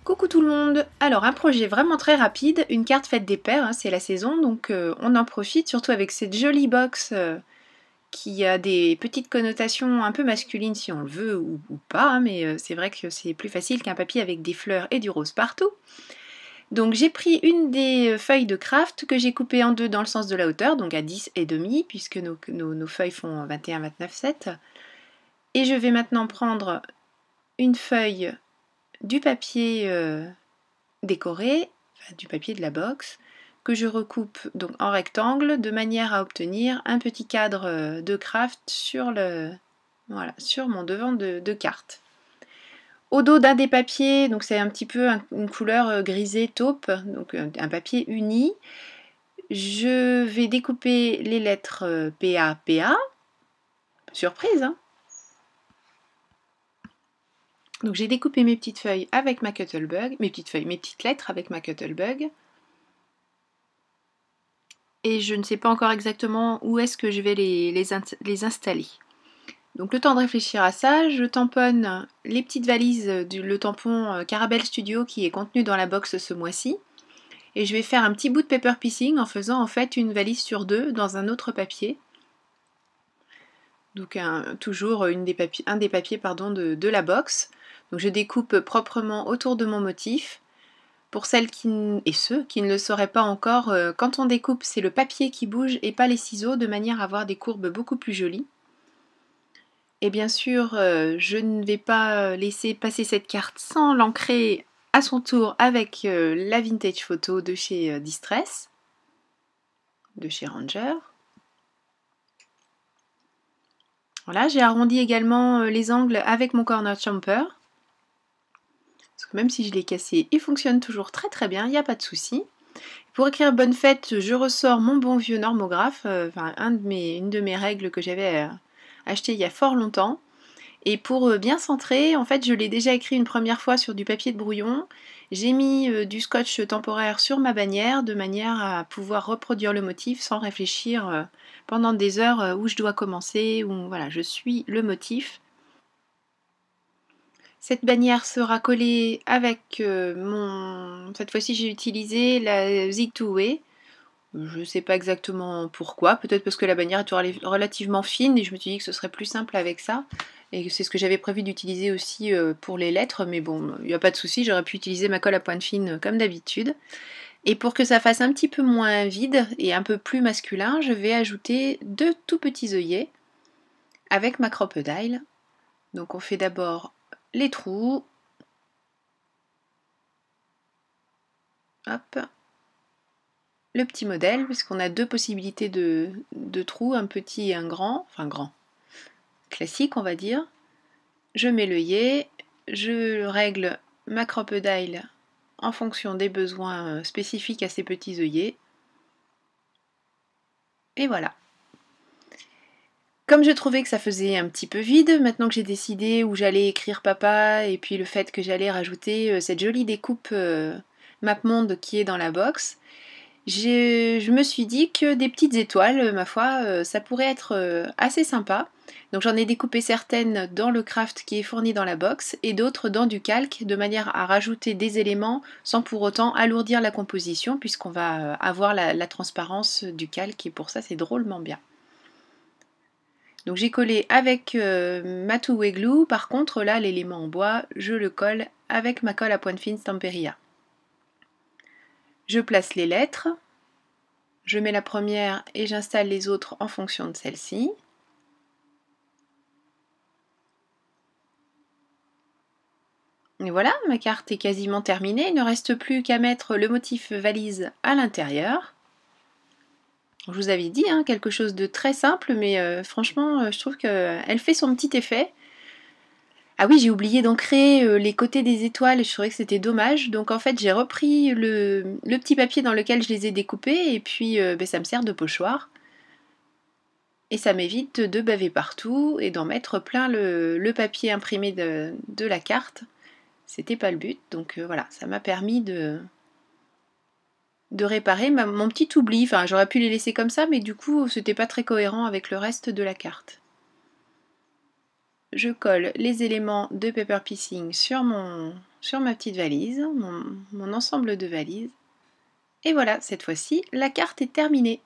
Coucou tout le monde. Alors un projet vraiment très rapide, une carte faite des pairs, hein, c'est la saison, donc on en profite, surtout avec cette jolie box qui a des petites connotations un peu masculines si on le veut ou pas, hein, mais c'est vrai que c'est plus facile qu'un papier avec des fleurs et du rose partout. Donc j'ai pris une des feuilles de craft que j'ai coupée en deux dans le sens de la hauteur, donc à 10,5, puisque nos feuilles font 21, 29, 7. Et je vais maintenant prendre une feuille du papier décoré, enfin, du papier de la box, que je recoupe donc en rectangle de manière à obtenir un petit cadre de craft sur, sur mon devant de carte. Au dos d'un des papiers, donc c'est un petit peu une couleur grisée taupe, donc un papier uni, je vais découper les lettres PA, PA, surprise hein. Donc j'ai découpé mes petites feuilles avec ma Cuttlebug, mes petites lettres avec ma Cuttlebug. Et je ne sais pas encore exactement où est-ce que je vais les installer. Donc le temps de réfléchir à ça, je tamponne les petites valises, le tampon Caramel Studio qui est contenu dans la box ce mois-ci. Et je vais faire un petit bout de paper piecing en faisant en fait une valise sur deux dans un autre papier. Donc toujours un des papiers pardon, de la box. Donc je découpe proprement autour de mon motif. Pour celles et ceux qui ne le sauraient pas encore, quand on découpe, c'est le papier qui bouge et pas les ciseaux, de manière à avoir des courbes beaucoup plus jolies. Et bien sûr, je ne vais pas laisser passer cette carte sans l'ancrer à son tour avec la vintage photo de chez Distress, de chez Ranger. Voilà, j'ai arrondi également les angles avec mon corner champer. Parce que même si je l'ai cassé, il fonctionne toujours très très bien, il n'y a pas de souci. Pour écrire bonne fête, je ressors mon bon vieux normographe, une de mes règles que j'avais achetée il y a fort longtemps. Et pour bien centrer, en fait je l'ai déjà écrit une première fois sur du papier de brouillon. J'ai mis du scotch temporaire sur ma bannière de manière à pouvoir reproduire le motif sans réfléchir pendant des heures où je dois commencer, où voilà, je suis le motif. Cette bannière sera collée avec Cette fois-ci j'ai utilisé la Zig2Way. Je ne sais pas exactement pourquoi, peut-être parce que la bannière est relativement fine et je me suis dit que ce serait plus simple avec ça. Et c'est ce que j'avais prévu d'utiliser aussi pour les lettres, mais bon, il n'y a pas de souci, j'aurais pu utiliser ma colle à pointe fine comme d'habitude. Et pour que ça fasse un petit peu moins vide et un peu plus masculin, je vais ajouter deux tout petits œillets avec ma Crocodile. Donc on fait d'abord les trous. Hop. Le petit modèle, puisqu'on a deux possibilités de trous, un petit et un grand, enfin grand, classique on va dire. Je mets l'œillet, je règle ma Crocodile en fonction des besoins spécifiques à ces petits œillets. Et voilà. Comme je trouvais que ça faisait un petit peu vide, maintenant que j'ai décidé où j'allais écrire papa, et puis le fait que j'allais rajouter cette jolie découpe MapMonde qui est dans la box, je me suis dit que des petites étoiles, ma foi, ça pourrait être assez sympa. Donc j'en ai découpé certaines dans le craft qui est fourni dans la box et d'autres dans du calque de manière à rajouter des éléments sans pour autant alourdir la composition puisqu'on va avoir la transparence du calque et pour ça c'est drôlement bien. Donc j'ai collé avec ma two-way glue, par contre là l'élément en bois je le colle avec ma colle à pointe fine Stamperia. Je place les lettres, je mets la première et j'installe les autres en fonction de celle-ci. Et voilà, ma carte est quasiment terminée, il ne reste plus qu'à mettre le motif valise à l'intérieur. Je vous avais dit, hein, quelque chose de très simple, mais franchement, je trouve qu'elle fait son petit effet. Ah oui, j'ai oublié d'ancrer les côtés des étoiles, je trouvais que c'était dommage. Donc en fait, j'ai repris le petit papier dans lequel je les ai découpés et puis ça me sert de pochoir. Et ça m'évite de baver partout et d'en mettre plein le papier imprimé de la carte. C'était pas le but, donc voilà, ça m'a permis de réparer mon petit oubli. Enfin, j'aurais pu les laisser comme ça, mais du coup, c'était pas très cohérent avec le reste de la carte. Je colle les éléments de paper piecing sur mon sur ma petite valise, mon ensemble de valises. Et voilà, cette fois-ci, la carte est terminée.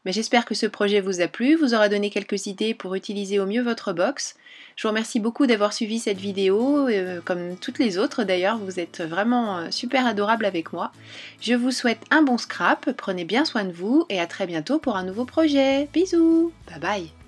Mais j'espère que ce projet vous a plu, vous aura donné quelques idées pour utiliser au mieux votre box. Je vous remercie beaucoup d'avoir suivi cette vidéo, comme toutes les autres d'ailleurs, vous êtes vraiment super adorables avec moi. Je vous souhaite un bon scrap, prenez bien soin de vous et à très bientôt pour un nouveau projet. Bisous, bye bye.